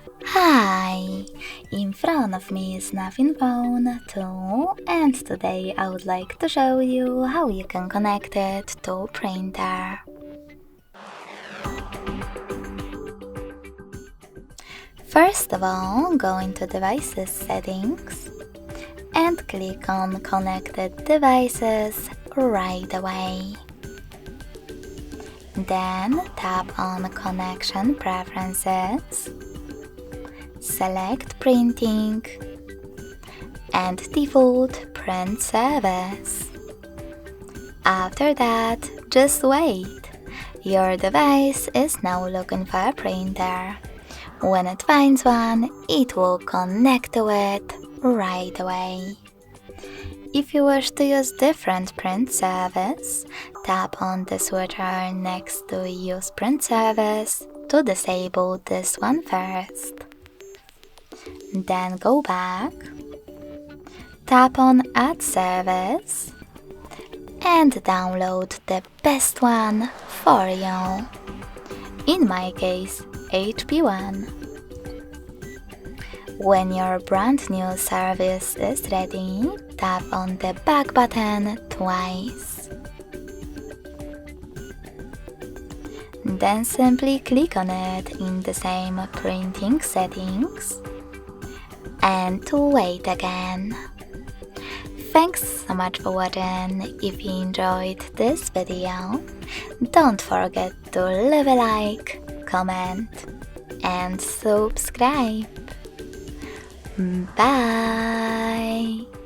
Hi! In front of me is Nothing Phone 2, and today I would like to show you how you can connect it to printer. First of all, go into Devices Settings and click on Connected Devices right away. Then tap on Connection Preferences, select Printing and Default Print Service. After that, just wait. Your device is now looking for a printer. When it finds one, it will connect to it right away. If you wish to use different print service, tap on the switcher next to Use Print Service to disable this one first. Then go back, tap on Add Service, and download the best one for you. In my case, HP1. When your brand new service is ready, tap on the back button twice. Then simply click on it in the same printing settings and wait again. Thanks so much for watching. If you enjoyed this video, don't forget to leave a like, comment and subscribe. Bye!